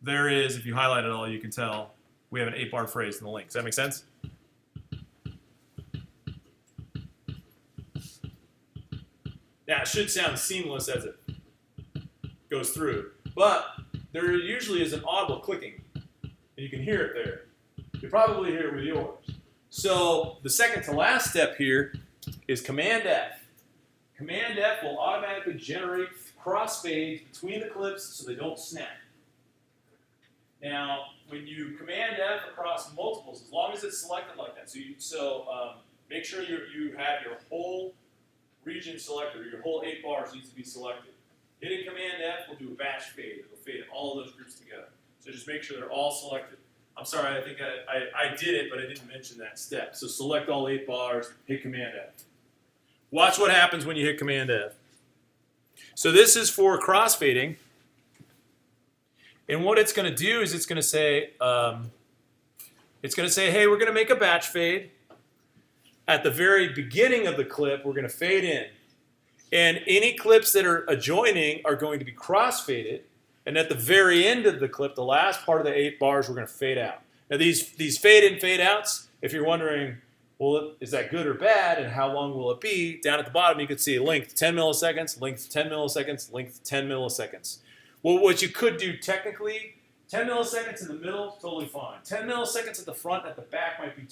there is, if you highlight it all, you can tell we have an 8-bar phrase in the link. Does that make sense? Now it should sound seamless as it goes through, but there usually is an audible clicking, and you can hear it there. You probably hear it with yours. So the second to last step here is Command F. Command F will automatically generate crossfades between the clips so they don't snap. Now, when you Command F across multiples, as long as it's selected like that, make sure you have your whole region selected, or your whole 8 bars needs to be selected. Hitting Command F will do a batch fade. It'll fade all of those groups together. So just make sure they're all selected. I'm sorry, I think I did it, but I didn't mention that step. So select all 8 bars, hit Command F. Watch what happens when you hit Command F. So this is for crossfading. And what it's going to do is it's going to say, hey, we're going to make a batch fade. At the very beginning of the clip, we're going to fade in. And any clips that are adjoining are going to be crossfaded. And at the very end of the clip, the last part of the 8 bars, we're going to fade out. Now these fade in, fade outs, if you're wondering, well, is that good or bad, and how long will it be? Down at the bottom, you can see length 10 milliseconds, length 10 milliseconds, length 10 milliseconds. Well, what you could do technically, 10 milliseconds in the middle, totally fine. 10 milliseconds at the front, at the back might be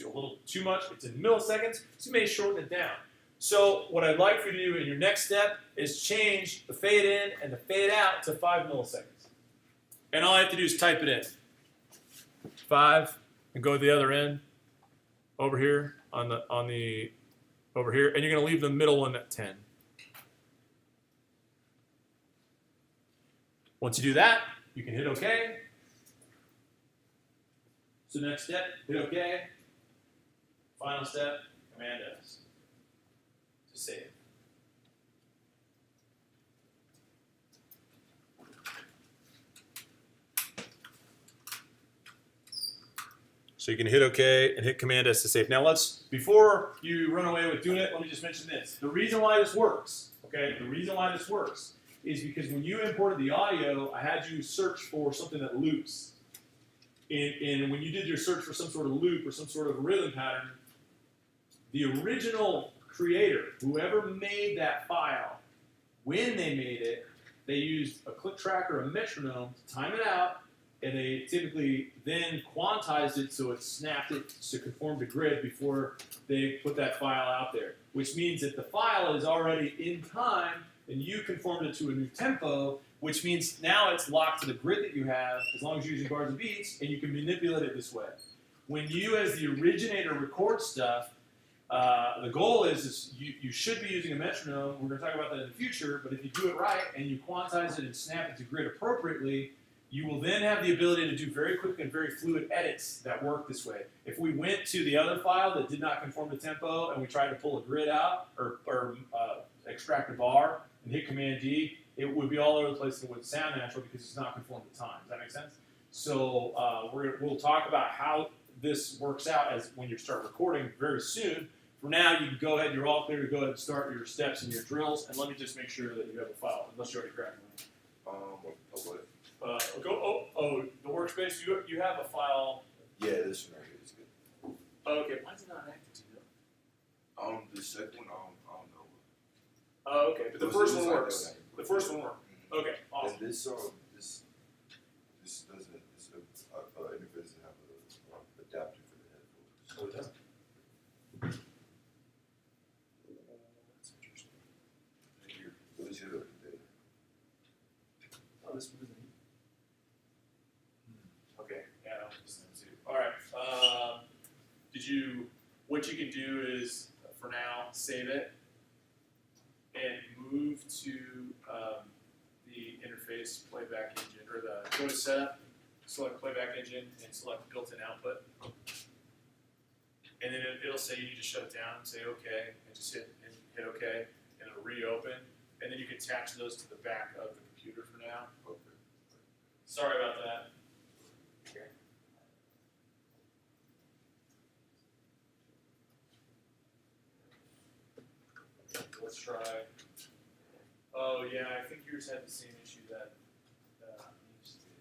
a little too much. It's in milliseconds, so you may shorten it down. So what I'd like for you to do in your next step is change the fade in and the fade out to 5 milliseconds. And all I have to do is type it in. 5, and go to the other end over here over here, and you're going to leave the middle one at 10. Once you do that, you can hit OK. So next step, hit OK. Final step, Command S to save. So you can hit OK and hit Command S to save. Now before you run away with doing it, let me just mention this. The reason why this works, okay, the reason why this works is because when you imported the audio, I had you search for something that loops. And when you did your search for some sort of loop or some sort of rhythm pattern, the original creator, whoever made that file, when they made it, they used a click track or a metronome to time it out, and they typically then quantized it so it snapped it to conform to grid before they put that file out there, which means that the file is already in time and you conformed it to a new tempo, which means now it's locked to the grid that you have as long as you're using bars and beats, and you can manipulate it this way. When you as the originator record stuff, the goal is you should be using a metronome. We're going to talk about that in the future, but if you do it right and you quantize it and snap it to grid appropriately, you will then have the ability to do very quick and very fluid edits that work this way. If we went to the other file that did not conform to tempo and we tried to pull a grid out or extract a bar and hit Command D, it would be all over the place and it wouldn't sound natural because it's not conformed to time. Does that make sense? So we'll talk about how this works out as when you start recording very soon. For now, you can go ahead, you're all clear to go ahead and start your steps and your drills, and let me just make sure that you have a file, unless you already cracked one. What? The workspace, you have a file. Yeah, this one right here is good. Okay, why is it not active to you? The second one, I don't know. Oh, okay, but the first one works. The first one works. Mm-hmm. Okay, awesome. And this doesn't, this interface doesn't have a adapter for the headphones. Oh, it doesn't. That's interesting. Here, what is your data? Oh, this one isn't. Okay, yeah, I don't listen to. All right. What you can do is, for now, save it and move to the interface playback engine, or go to setup, select playback engine, and select built-in output. And then it'll say you need to shut it down, and say OK, and just hit OK, and it'll reopen. And then you can attach those to the back of the computer for now. Okay. Sorry about that. Okay. Let's try. Oh yeah, I think yours had the same issue that Neves did.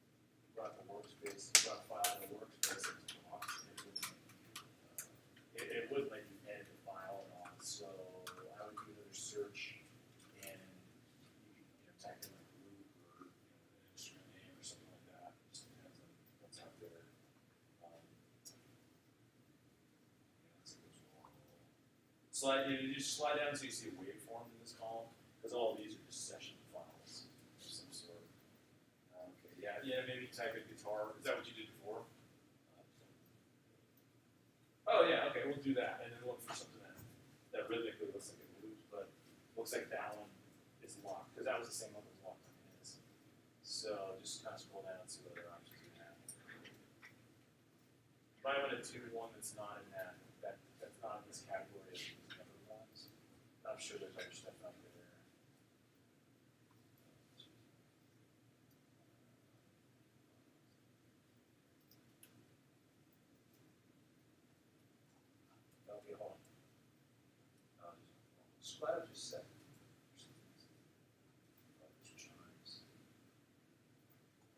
Is when you brought the workspace, you brought a file in the workspace, it was locked. It wouldn't let you edit the file at all. So I would do another search, and you could type in like root or an instrument name or something like that. It just depends on what's out there. You just slide down so you see a waveform in this column, because all of these are just session files of some sort. Okay, yeah, maybe type in guitar. Is that what you did before? Oh yeah, okay, we'll do that, and then look for something that rhythmically looks like it loops, but looks like that one is locked, because that was the same one that was locked on his. So just kind of scroll down and see what other options you have. You might want to do one that's not in that's not in this category of these other ones. I'm sure there's other stuff out there. Okay, hold on. Splatter just set. Chimes.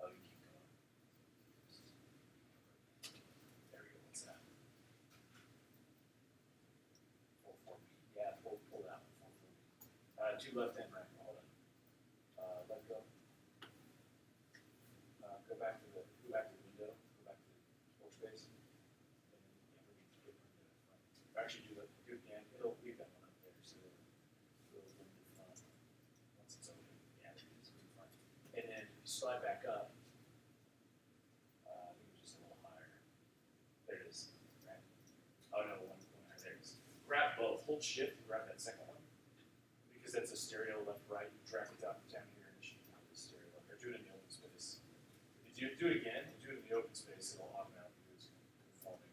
Oh, you keep going. There we go. What's that? 4/4. Yeah, pull that one. 4/4. Two left and right. Hold on. Let go. Go back to the window. Go back to the workspace. Actually, do again. It'll leave that one up there, so it'll move the front once it's open. Yeah, it's really fun. And then you slide back up. hold shift and grab that second one. Because that's a stereo left, right, you drag it down here and it should have the stereo left there. Do it in the open space. If you do it again, do it in the open space, it'll automatically do its conforming.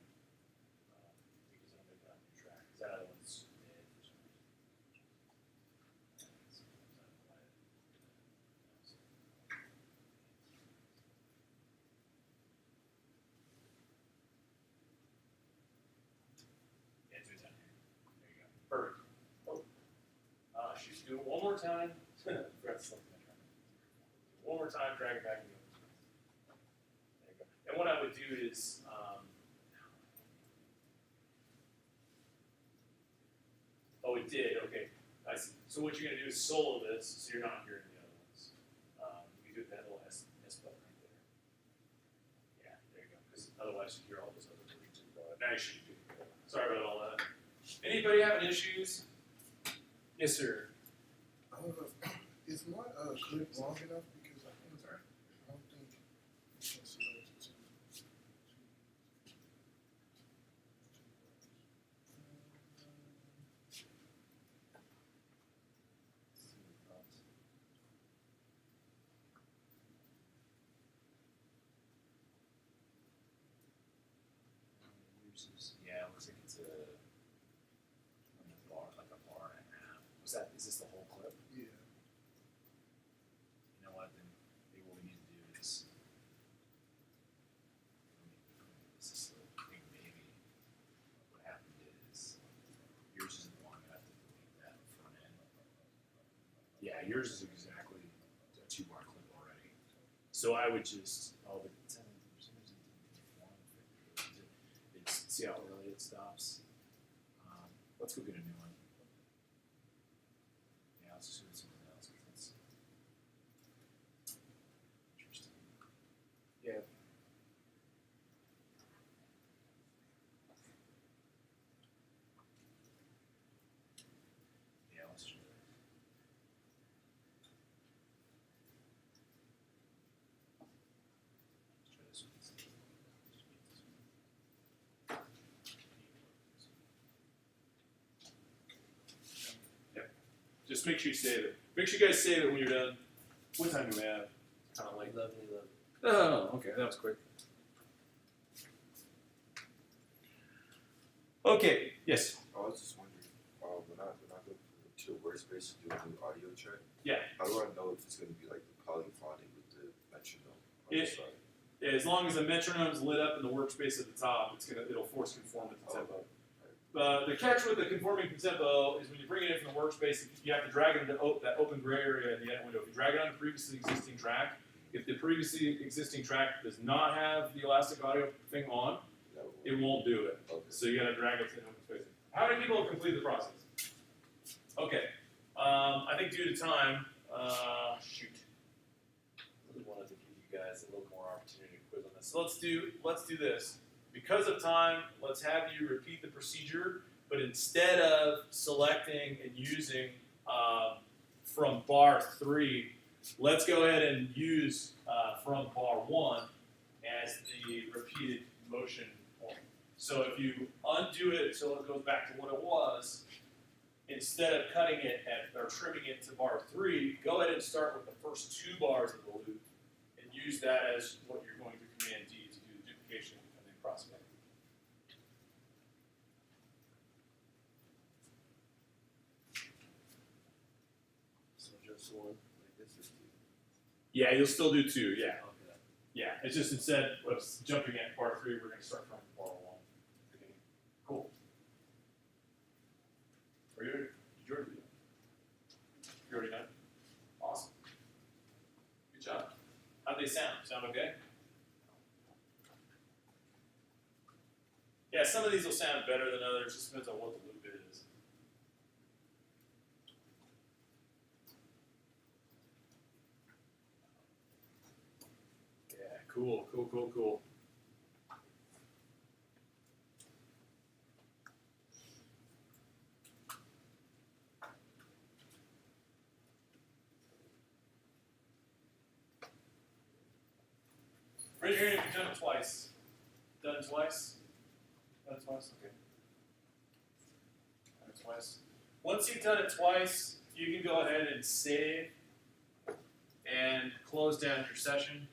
Because it'll make it on your track. Because that other one's dead for some reason. Yeah, do it down here. There you go. Perfect. Oh. Shoot, do it one more time. Forgot something. One more time, drag it back in the open space. There you go. And what I would do is, oh, it did. Okay, I see. So what you're gonna do is solo this, so you're not hearing the other ones. You can do that little S button right there. Yeah, there you go. Because otherwise, you hear all those other versions. Now you should do it. Sorry about all that. Anybody having issues? Yes, sir. Is my clip long enough? Because I don't think you can select two. Yeah, it looks like it's a bar, like a bar and a half. Is this the whole clip? Yeah. You know what? Then maybe what we need to do is, this is the thing. Maybe what happened is yours isn't long enough to delete that front end. Yeah, yours is exactly a 2-bar clip already. So I would just see how early it stops. Let's go get a new one. Yeah, let's just do something else. That's interesting. Yeah. Yeah, let's try that. Let's try this one. Just make sure you save it. Make sure you guys save it when you're done. What time do we have? Kind of late. 11. Oh, okay, that was quick. Okay, yes. I was just wondering, when I go to the workspace to do a new audio track, Yeah. how do I know if it's going to be like the polyphonic with the metronome on the side? As long as the metronome's lit up in the workspace at the top, it'll force conform to the tempo. The catch with the conforming tempo is when you bring it in from the workspace, you have to drag it into that open gray area in the edit window. If you drag it on the previously existing track, if the previously existing track does not have the elastic audio thing on, it won't do it. Okay. So you got to drag it to the open space. How many people have completed the process? Okay. I think due to time, shoot. I really wanted to give you guys a little more opportunity to quiz on this. So let's do this. Because of time, let's have you repeat the procedure, but instead of selecting and using from bar 3, let's go ahead and use from bar 1 as the repeated motion point. So if you undo it until it goes back to what it was, instead of cutting it or trimming it to bar 3, go ahead and start with the first 2 bars of the loop and use that as what you're going to Command D to do the duplication and then prospect. So just one, like this is 2. Yeah, you'll still do 2, yeah. Okay. Yeah, it's just instead of jumping at bar 3, we're going to start from bar 1. Okay. Cool. Are you ready? Did you already do that? You already done? Awesome. Good job. How'd they sound? Sound okay? Yeah, some of these will sound better than others. Just depends on what the loop is. Yeah, cool. Raise your hand if you've done it twice. Done twice? Done twice? Okay. twice. Once you've done it twice, you can go ahead and save and close down your session.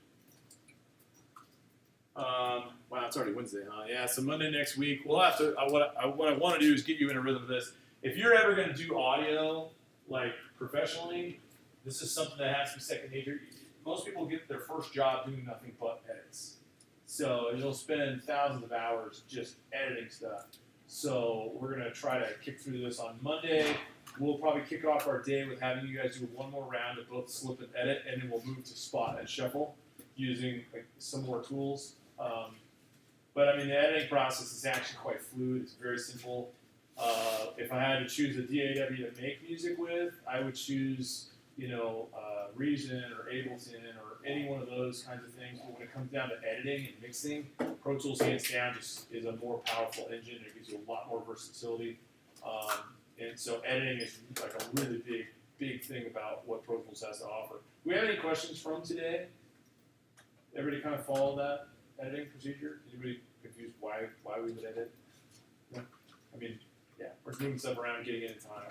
Wow, it's already Wednesday, huh? Yeah, so Monday next week, we'll have to. What I want to do is get you in a rhythm of this. If you're ever going to do audio, like professionally, this is something that has to be second nature. Most people get their first job doing nothing but edits. So you'll spend thousands of hours just editing stuff. So we're going to try to kick through this on Monday. We'll probably kick off our day with having you guys do one more round of both slip and edit, and then we'll move to spot and shuffle using like some more tools. But I mean, the editing process is actually quite fluid. It's very simple. If I had to choose a DAW to make music with, I would choose, Reason or Ableton or any one of those kinds of things. But when it comes down to editing and mixing, Pro Tools hands down just is a more powerful engine. It gives you a lot more versatility. And so editing is like a really big thing about what Pro Tools has to offer. Do we have any questions from today? Everybody kind of follow that editing procedure? Anybody confused why we would edit? No? I mean, yeah, we're moving stuff around and getting it in time.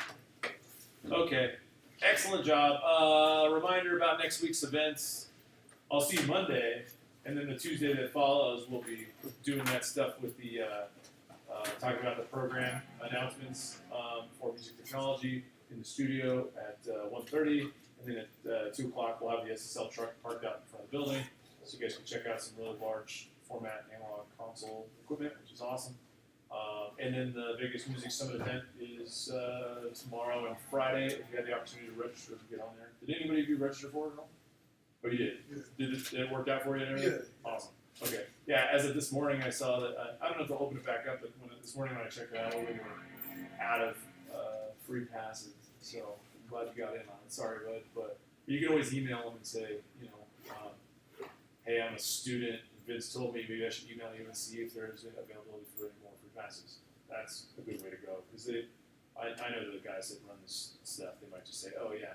Okay, excellent job. Reminder about next week's events. I'll see you Monday, and then the Tuesday that follows, we'll be doing that stuff with the talking about the program announcements for music technology in the studio at 1:30, and then at 2 o'clock we'll have the SSL truck parked out in front of the building, so you guys can check out some really large format analog console equipment, which is awesome. And then the Vegas Music Summit event is tomorrow and Friday. If you had the opportunity to register to get on there, did anybody of you register for it at all? Oh, you did. Yeah. Did it work out for you and everything? Yeah. Awesome. Okay. Yeah. As of this morning, I saw that. I don't know if they'll open it back up, but this morning when I checked it out, we were out of free passes. So I'm glad you got in on it. Sorry, bud, but you can always email them and say, hey, I'm a student. Vince told me maybe I should email you and see if there's availability for any more free passes. That's a good way to go because I know the guys that run this stuff. They might just say, oh yeah,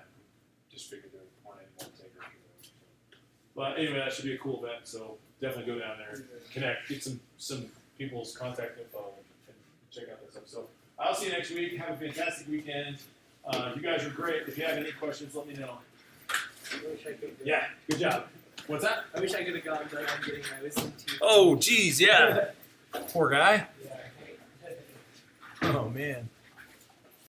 just figured there weren't any more takers. But anyway, that should be a cool event. So definitely go down there, connect, get some people's contact info, and check out that stuff. So I'll see you next week. Have a fantastic weekend. You guys are great. If you have any questions, let me know. I wish I could. Yeah, good job. What's that? I wish I could have gone, but I'm getting my wisdom teeth. Oh, geez, yeah. Poor guy. Yeah. Oh, man.